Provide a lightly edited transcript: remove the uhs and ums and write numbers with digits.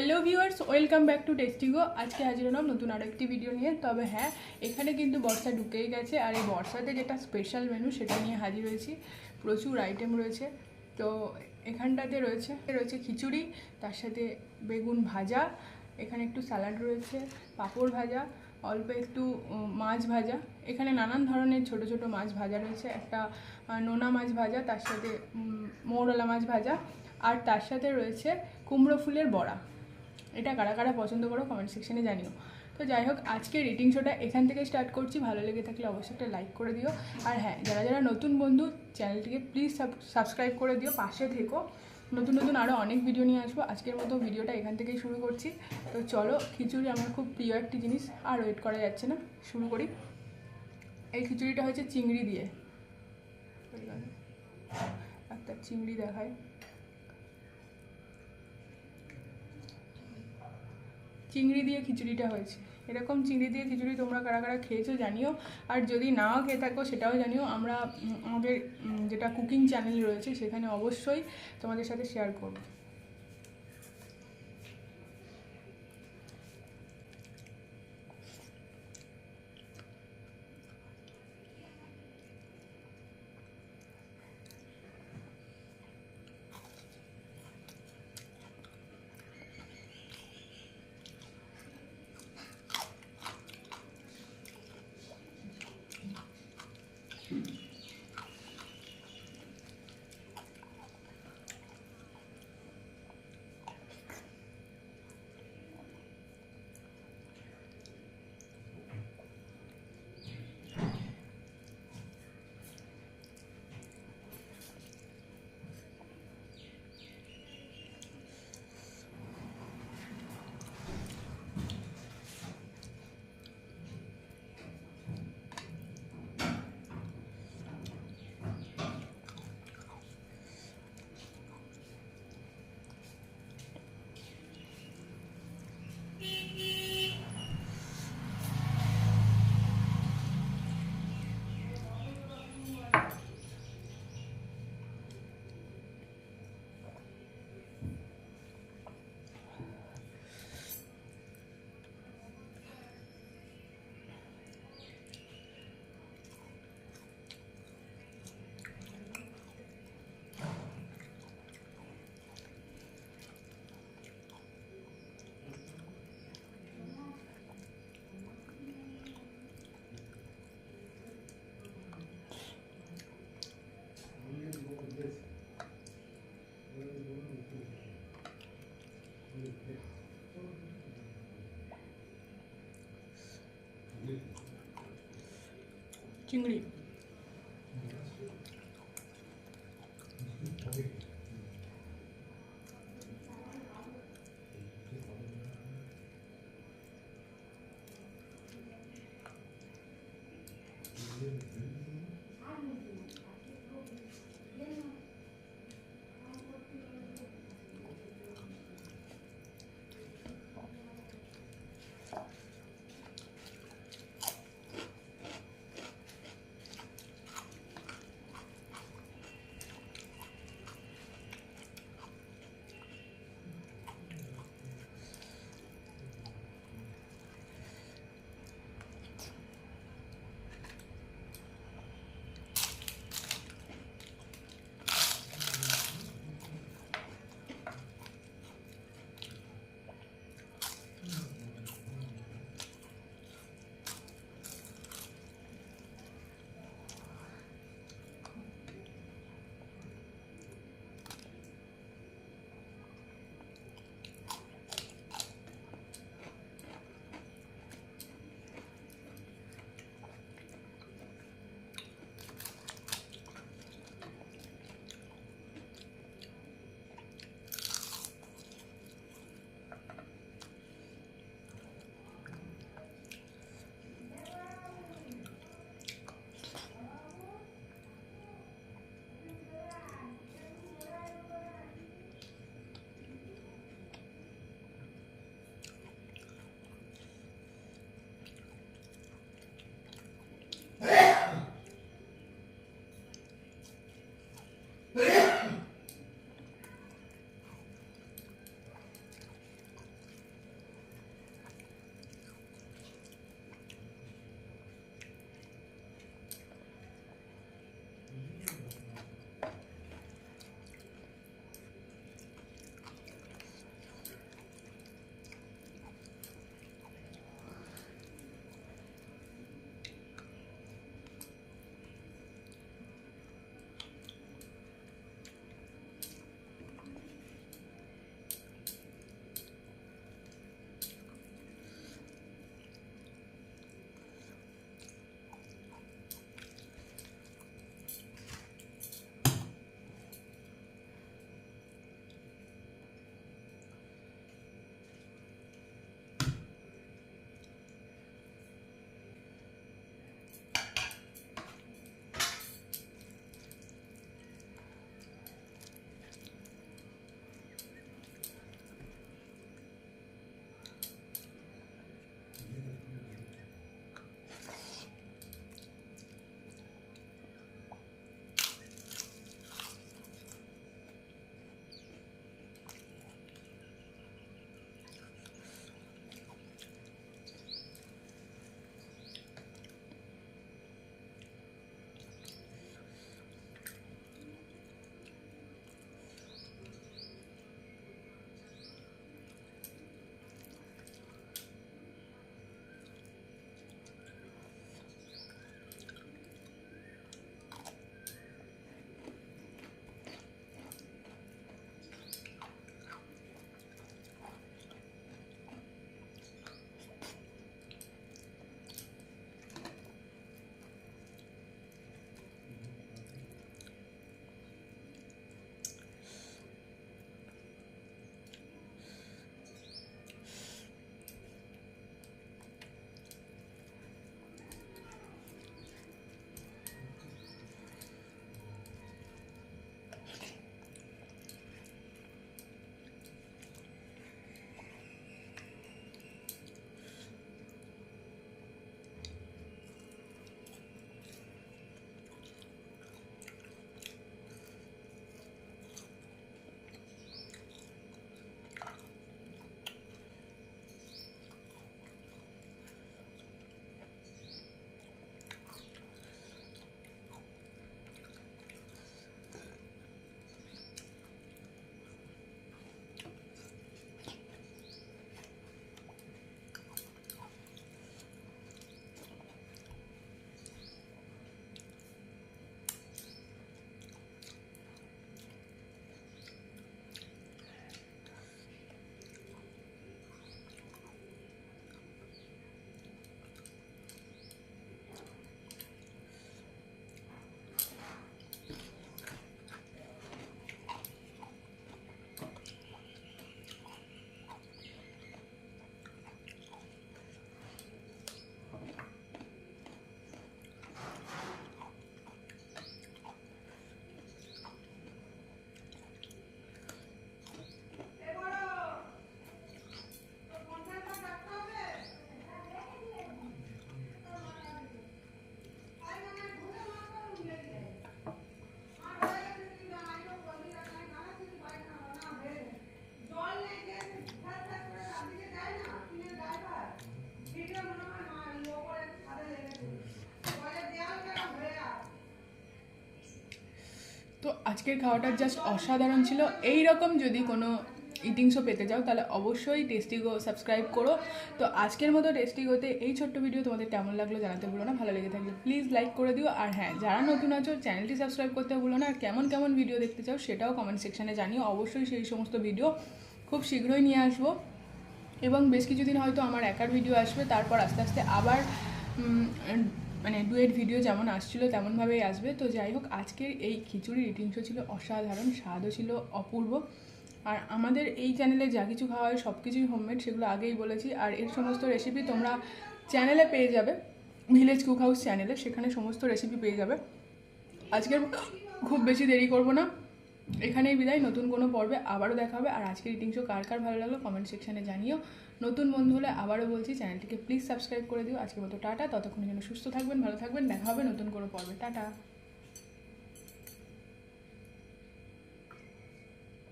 Hello viewers, welcome back to Testigo. আজকে হাজির হলাম নতুন আরেকটি ভিডিও নিয়ে। তবে হ্যাঁ, এখানে কিন্তু বর্ষা ঢুকেই গেছে, আর এই বর্ষাতে যেটা স্পেশাল মেনু সেটা নিয়ে হাজির হয়েছি। প্রচুর আইটেম রয়েছে। তো এখানটাতে রয়েছে খিচুড়ি, তার সাথে বেগুন ভাজা, এখানে একটু স্যালাড রয়েছে, পাঁপড় ভাজা, অল্প একটু মাছ ভাজা। এখানে নানান ধরনের ছোট ছোট মাছ ভাজা রয়েছে, একটা নোনা মাছ ভাজা, তার সাথে মৌরলা মাছ ভাজা, আর তার সাথে রয়েছে কুমড়ো ফুলের বড়া। এটা কারা কারা পছন্দ করো কমেন্ট সেকশনে জানিও। তো যাই হোক, আজকে রেটিং শোটা এখান থেকে স্টার্ট করছি। ভালো লেগে থাকলে অবশ্যই একটা লাইক করে দিও। আর হ্যাঁ, যারা যারা নতুন বন্ধু, চ্যানেলটিকে প্লিজ সাবস্ক্রাইব করে দিও, পাশে থেকো। নতুন নতুন আরও অনেক ভিডিও নিয়ে আসবো। আজকের মতো ভিডিওটা এখান থেকেই শুরু করছি। তো চলো, খিচুড়ি আমার খুব প্রিয় একটি জিনিস, আর ওয়েট করা যাচ্ছে না, শুরু করি। এই খিচুড়িটা হচ্ছে চিংড়ি দিয়ে, একটা চিংড়ি দেখায়। চিংড়ি দিয়ে খিচুড়িটা হয়েছে। এরকম চিংড়ি দিয়ে খিচুড়ি তোমরা কারা কারা খেয়েছো জানিও, আর যদি নাও খেয়ে থাকো সেটাও জানিও। আমরা আমাদের যেটা কুকিং চ্যানেল রয়েছে সেখানে অবশ্যই তোমাদের সাথে শেয়ার করবো। চিংড়ি আজকের খাওয়াটা জাস্ট অসাধারণ ছিল। এই রকম যদি কোনো ইটিং শো পেতে চাও তাহলে অবশ্যই টেস্টিগো সাবস্ক্রাইব করো। তো আজকের মতো টেস্টিগোতে এই ছোট্ট ভিডিও তোমাদের কেমন লাগলো জানাতে ভুলো না। ভালো লেগে থাকলে প্লিজ লাইক করে দিও। আর হ্যাঁ, যারা নতুন আছো চ্যানেলটি সাবস্ক্রাইব করতে ভুলো না। আর কেমন কেমন ভিডিও দেখতে চাও সেটাও কমেন্ট সেকশানে জানিও। অবশ্যই সেই সমস্ত ভিডিও খুব শীঘ্রই নিয়ে আসবো এবং বেশ কিছুদিন হয়তো আমার একার ভিডিও আসবে, তারপর আস্তে আস্তে আবার মানে ডুয়েট ভিডিও যেমন আসছিলো তেমনভাবেই আসবে। তো যাই হোক, আজকের এই খিচুড়ি ইটিং শো ছিল অসাধারণ, স্বাদও ছিল অপূর্ব। আর আমাদের এই চ্যানেলে যা কিছু খাওয়া হয় সব কিছুই হোমমেড, সেগুলো আগেই বলেছি। আর এর সমস্ত রেসিপি তোমরা চ্যানেলে পেয়ে যাবে, ভিলেজ কুক হাউস চ্যানেলে, সেখানে সমস্ত রেসিপি পেয়ে যাবে। আজকের খুব বেশি দেরি করব না, এখানেই বিদায়। নতুন কোনো পর্বে আবারও দেখা হবে। আর আজকের ইটিং শো কার কার ভালো লাগলো কমেন্ট সেকশানে জানিও। নতুন বন্ধু হলে আবারও বলছি চ্যানেলটিকে প্লিজ সাবস্ক্রাইব করে দিও। আজকের মতো টাটা, ততক্ষণের জন্য সুস্থ থাকবেন, ভালো থাকবেন, দেখা হবে নতুন কোনো পর্বে। টাটা।